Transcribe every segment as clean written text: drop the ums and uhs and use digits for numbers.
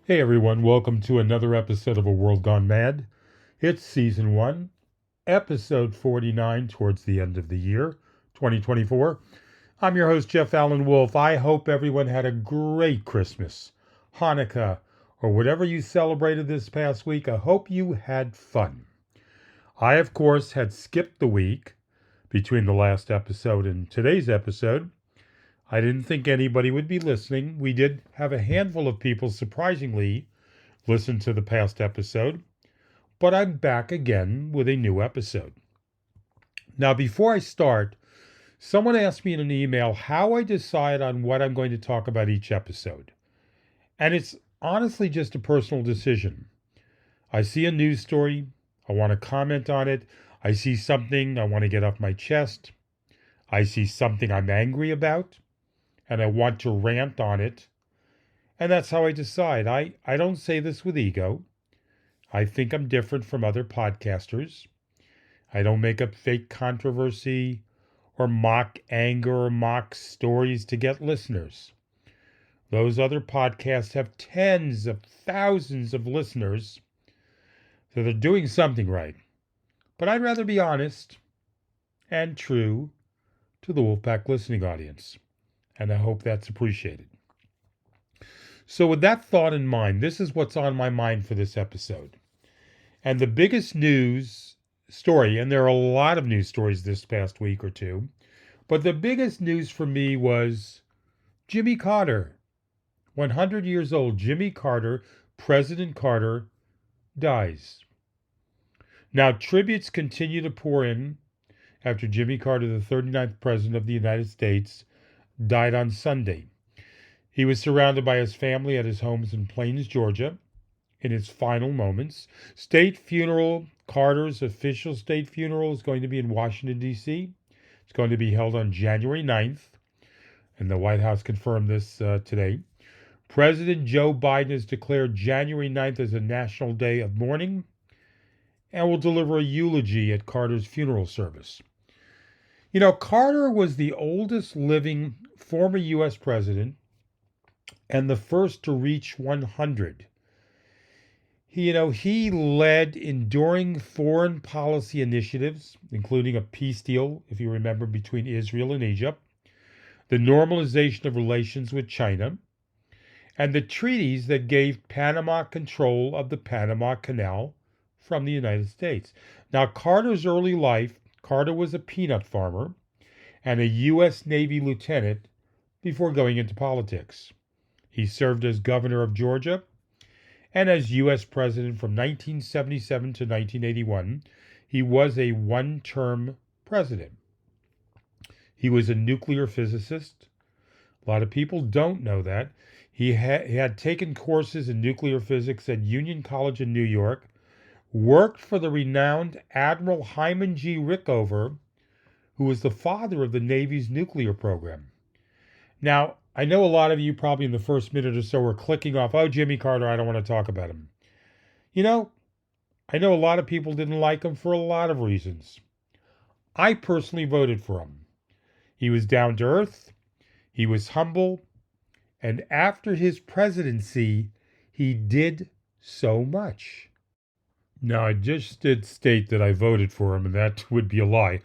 Hey everyone, welcome to another episode of A World Gone Mad. It's season 1, episode 49 towards the end of the year, 2024. I'm your host, Jeff Allen Wolf. I hope everyone had a great Christmas, Hanukkah, or whatever you celebrated this past week. I hope you had fun. I, of course, had skipped the week between the last episode and today's episode. I didn't think anybody would be listening. We did have a handful of people, surprisingly, listen to the past episode, but I'm back again with a new episode. Now, before I start, someone asked me in an email how I decide on what I'm going to talk about each episode. And it's honestly just a personal decision. I see a news story, I want to comment on it. I see something I want to get off my chest. I see something I'm angry about, and I want to rant on it. And that's how I decide. I don't say this with ego. I think I'm different from other podcasters. I don't make up fake controversy or mock anger or mock stories to get listeners. Those other podcasts have tens of thousands of listeners, so they're doing something right. But I'd rather be honest and true to the Wolfpack listening audience, and I hope that's appreciated. So with that thought in mind, this is what's on my mind for this episode. And the biggest news story, and there are a lot of news stories this past week or two, but the biggest news for me was Jimmy Carter. 100 years old, Jimmy Carter, President Carter, dies. Now, tributes continue to pour in after Jimmy Carter, the 39th President of the United States, died on Sunday. He was surrounded by his family at his homes in Plains, Georgia, in his final moments. State funeral, Carter's official state funeral, is going to be in Washington, D.C. It's going to be held on January 9th, and the White House confirmed this today. President Joe Biden has declared January 9th as a national day of mourning and will deliver a eulogy at Carter's funeral service. You know, Carter was the oldest living former U.S. president and the first to reach 100. He led enduring foreign policy initiatives, including a peace deal, if you remember, between Israel and Egypt, the normalization of relations with China, and the treaties that gave Panama control of the Panama Canal from the United States. Now, Carter's early life, Carter was a peanut farmer and a U.S. Navy lieutenant before going into politics. He served as governor of Georgia and as U.S. president from 1977 to 1981. He was a one-term president. He was a nuclear physicist. A lot of people don't know that. He had taken courses in nuclear physics at Union College in New York, worked for the renowned Admiral Hyman G. Rickover, who was the father of the Navy's nuclear program. Now, I know a lot of you probably in the first minute or so are clicking off, oh, Jimmy Carter, I don't want to talk about him. I know a lot of people didn't like him for a lot of reasons. I personally voted for him. He was down to earth, he was humble, and after his presidency, he did so much. Now, I just did state that I voted for him, and that would be a lie.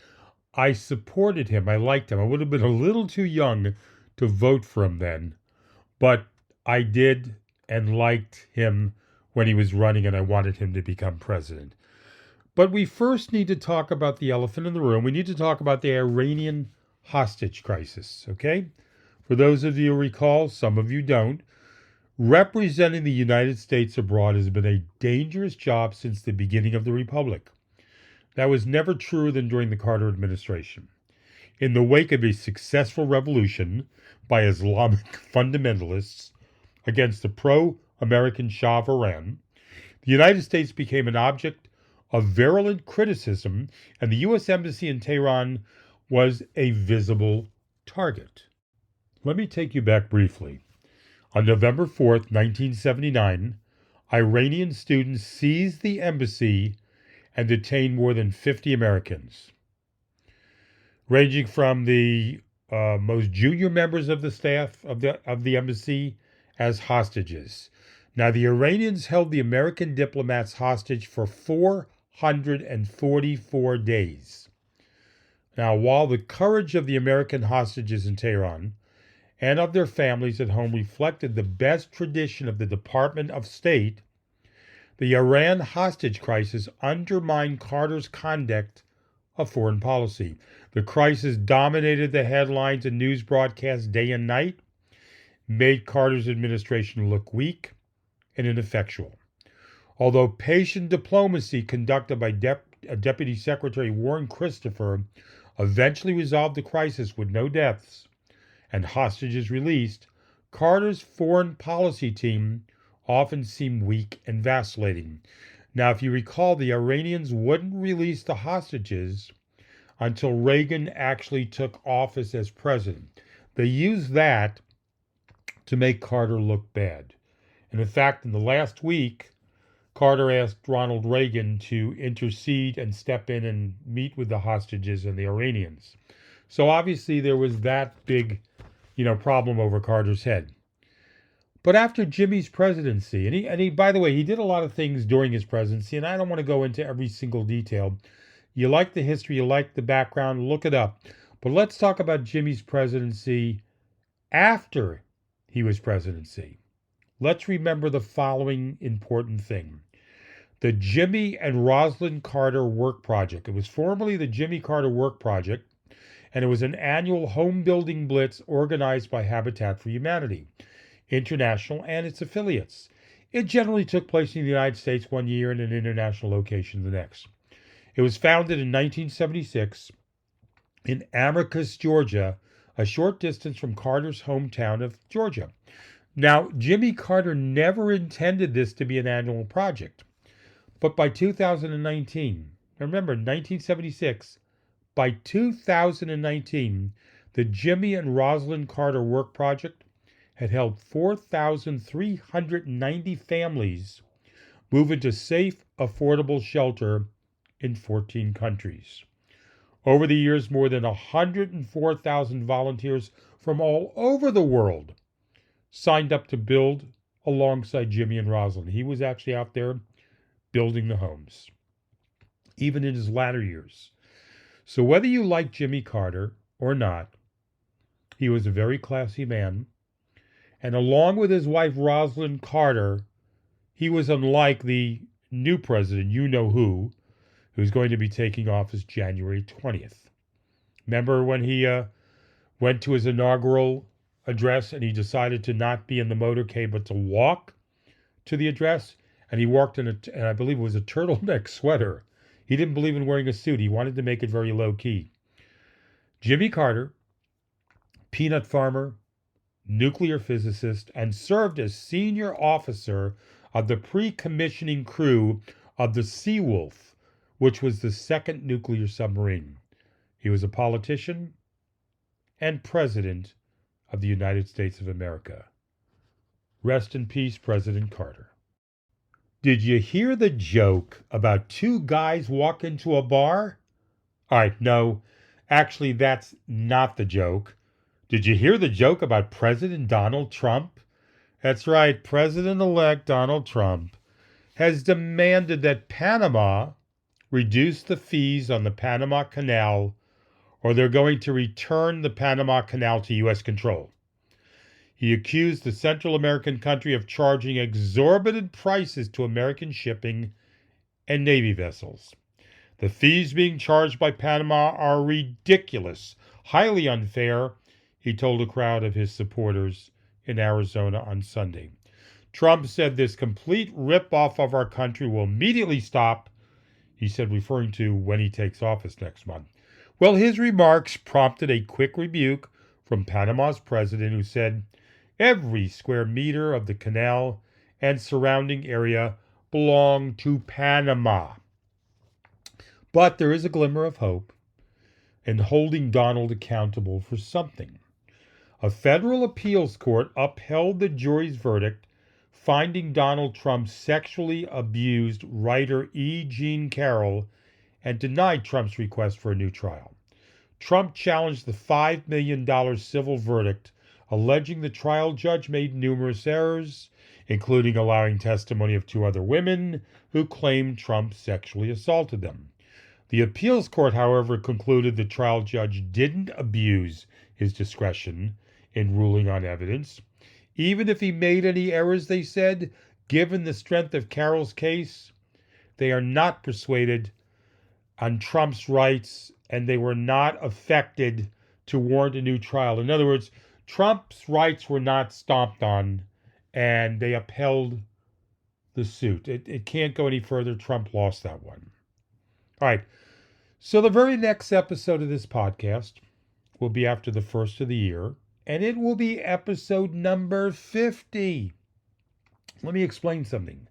I supported him. I liked him. I would have been a little too young to vote for him then, but I did and liked him when he was running, and I wanted him to become president. But we first need to talk about the elephant in the room. We need to talk about the Iranian hostage crisis, okay? For those of you who recall, some of you don't, representing the United States abroad has been a dangerous job since the beginning of the Republic. That was never truer than during the Carter administration. In the wake of a successful revolution by Islamic fundamentalists against the pro-American Shah of Iran, the United States became an object of virulent criticism, and the U.S. Embassy in Tehran was a visible target. Let me take you back briefly. On November 4th, 1979, Iranian students seized the embassy and detained more than 50 Americans, ranging from the most junior members of the staff of the embassy as hostages. Now, the Iranians held the American diplomats hostage for 444 days. Now, while the courage of the American hostages in Tehran and of their families at home reflected the best tradition of the Department of State, the Iran hostage crisis undermined Carter's conduct of foreign policy. The crisis dominated the headlines and news broadcasts day and night, made Carter's administration look weak and ineffectual. Although patient diplomacy conducted by Deputy Secretary Warren Christopher eventually resolved the crisis with no deaths and hostages released, Carter's foreign policy team often seemed weak and vacillating. Now, if you recall, the Iranians wouldn't release the hostages until Reagan actually took office as president. They used that to make Carter look bad. And in fact, in the last week, Carter asked Ronald Reagan to intercede and step in and meet with the hostages and the Iranians. So obviously there was that big, problem over Carter's head. But after Jimmy's presidency, and he, by the way, he did a lot of things during his presidency, and I don't want to go into every single detail. You like the history, you like the background, look it up. But let's talk about Jimmy's presidency after he was presidency. Let's remember the following important thing. The Jimmy and Rosalind Carter Work Project. It was formerly the Jimmy Carter Work Project, and it was an annual home building blitz organized by Habitat for Humanity International and its affiliates. It generally took place in the United States one year and an international location the next. It was founded in 1976 in Amicus, Georgia, a short distance from Carter's hometown of Georgia. Now, Jimmy Carter never intended this to be an annual project. But by 2019, remember 1976, by 2019, the Jimmy and Rosalind Carter Work Project had helped 4,390 families move into safe, affordable shelter in 14 countries. Over the years, more than 104,000 volunteers from all over the world signed up to build alongside Jimmy and Rosalind. He was actually out there building the homes, even in his latter years. So whether you like Jimmy Carter or not, he was a very classy man. And along with his wife, Rosalind Carter, he was unlike the new president, who's going to be taking office January 20th. Remember when he went to his inaugural address and he decided to not be in the motorcade but to walk to the address? And he walked in and I believe it was a turtleneck sweater. He didn't believe in wearing a suit. He wanted to make it very low key. Jimmy Carter, peanut farmer, nuclear physicist, and served as senior officer of the pre-commissioning crew of the Seawolf, which was the second nuclear submarine. He was a politician and president of the United States of America. Rest in peace, President Carter. Did you hear the joke about two guys walk into a bar? All right, no, actually that's not the joke. Did you hear the joke about President Donald Trump? That's right, President-elect Donald Trump has demanded that Panama reduce the fees on the Panama Canal, or they're going to return the Panama Canal to U.S. control. He accused the Central American country of charging exorbitant prices to American shipping and Navy vessels. The fees being charged by Panama are ridiculous, highly unfair, he told a crowd of his supporters in Arizona on Sunday. Trump said this complete rip-off of our country will immediately stop, he said, referring to when he takes office next month. Well, his remarks prompted a quick rebuke from Panama's president, who said every square meter of the canal and surrounding area belong to Panama. But there is a glimmer of hope in holding Donald accountable for something. A federal appeals court upheld the jury's verdict, finding Donald Trump sexually abused writer E. Jean Carroll and denied Trump's request for a new trial. Trump challenged the $5 million civil verdict, alleging the trial judge made numerous errors, including allowing testimony of 2 other women who claimed Trump sexually assaulted them. The appeals court, however, concluded the trial judge didn't abuse his discretion in ruling on evidence. Even if he made any errors, they said, given the strength of Carroll's case, they are not persuaded on Trump's rights, and they were not affected to warrant a new trial. In other words, Trump's rights were not stomped on, and they upheld the suit. It can't go any further. Trump lost that one. All right. So the very next episode of this podcast will be after the first of the year, and it will be episode number 50. Let me explain something.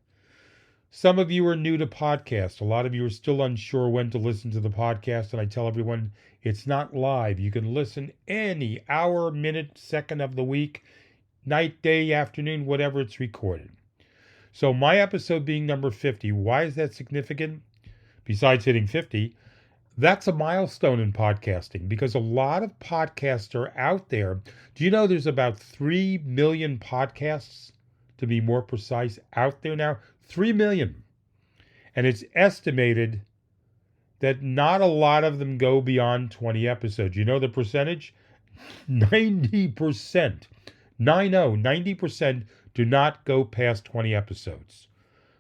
Some of you are new to podcasts. A lot of you are still unsure when to listen to the podcast, and I tell everyone it's not live. You can listen any hour, minute, second of the week, night, day, afternoon, whatever it's recorded. So my episode being number 50, why is that significant? Besides hitting 50, that's a milestone in podcasting because a lot of podcasts are out there. Do you know there's about 3 million podcasts, to be more precise, out there now? 3 million. And it's estimated that not a lot of them go beyond 20 episodes. You know the percentage? 90%. 90% do not go past 20 episodes.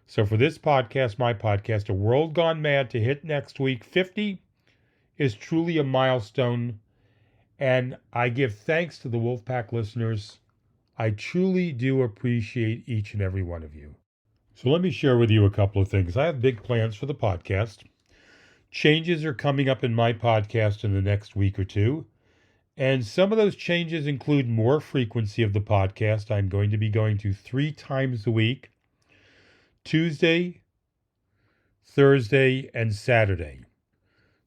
So for this podcast, my podcast, A World Gone Mad, to hit next week, 50 is truly a milestone. And I give thanks to the Wolfpack listeners. I truly do appreciate each and every one of you. So let me share with you a couple of things. I have big plans for the podcast. Changes are coming up in my podcast in the next week or two. And some of those changes include more frequency of the podcast. I'm going to be going to 3 times a week, Tuesday, Thursday, and Saturday.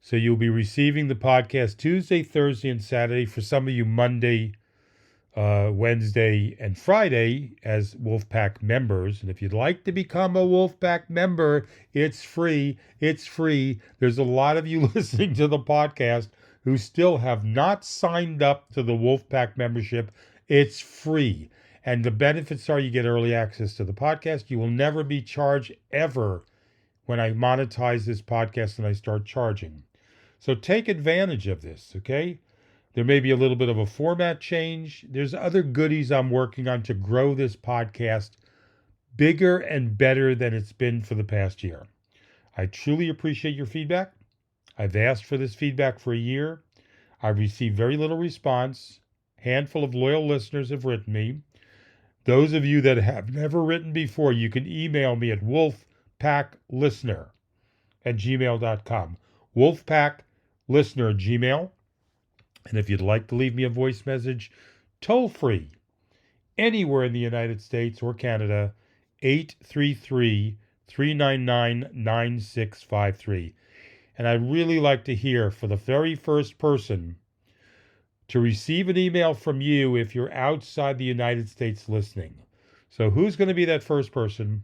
So you'll be receiving the podcast Tuesday, Thursday, and Saturday. For some of you, Monday, Wednesday, and Friday as Wolfpack members. And if you'd like to become a Wolfpack member, it's free. It's free. There's a lot of you listening to the podcast who still have not signed up to the Wolfpack membership. It's free. And the benefits are you get early access to the podcast. You will never be charged ever when I monetize this podcast and I start charging. So take advantage of this, okay? There may be a little bit of a format change. There's other goodies I'm working on to grow this podcast bigger and better than it's been for the past year. I truly appreciate your feedback. I've asked for this feedback for a year. I've received very little response. A handful of loyal listeners have written me. Those of you that have never written before, you can email me at wolfpacklistener@gmail.com. Wolfpacklistener@gmail. And if you'd like to leave me a voice message, toll free, anywhere in the United States or Canada, 833-399-9653. And I'd really like to hear for the very first person to receive an email from you if you're outside the United States listening. So who's going to be that first person?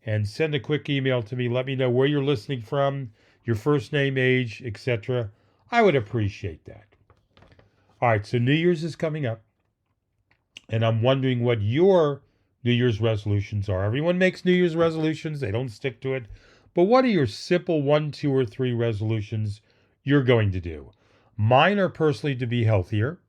And send a quick email to me. Let me know where you're listening from, your first name, age, etc. I would appreciate that. All right, so New Year's is coming up, and I'm wondering what your New Year's resolutions are. Everyone makes New Year's resolutions. They don't stick to it. But what are your simple 1, 2, or 3 resolutions you're going to do? Mine are personally to be healthier,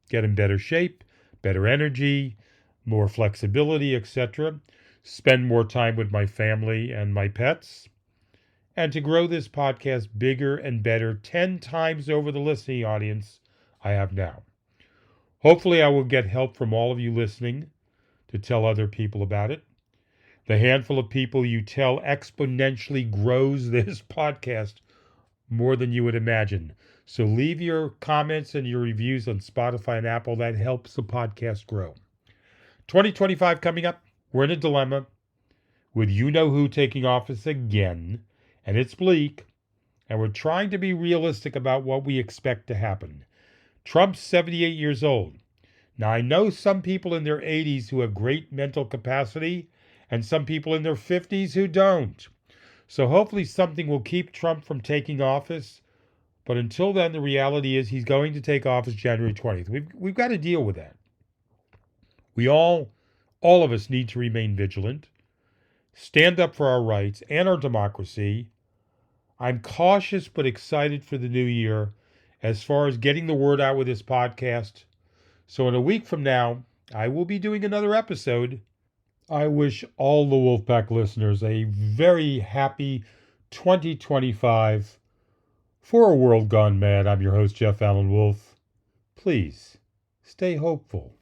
get in better shape, better energy, more flexibility, etc. Spend more time with my family and my pets, and to grow this podcast bigger and better 10 times over the listening audience I have now. Hopefully I will get help from all of you listening to tell other people about it. The handful of people you tell exponentially grows this podcast more than you would imagine. So leave your comments and your reviews on Spotify and Apple. That helps the podcast grow. 2025 coming up. We're in a dilemma with you-know-who taking office again, and it's bleak, and we're trying to be realistic about what we expect to happen. Trump's 78 years old. Now, I know some people in their 80s who have great mental capacity and some people in their 50s who don't. So hopefully something will keep Trump from taking office. But until then, the reality is he's going to take office January 20th. We've got to deal with that. We all All of us need to remain vigilant, stand up for our rights and our democracy. I'm cautious but excited for the new year as far as getting the word out with this podcast. So in a week from now, I will be doing another episode. I wish all the Wolfpack listeners a very happy 2025. For A World Gone Mad, I'm your host, Jeff Allen Wolf. Please stay hopeful.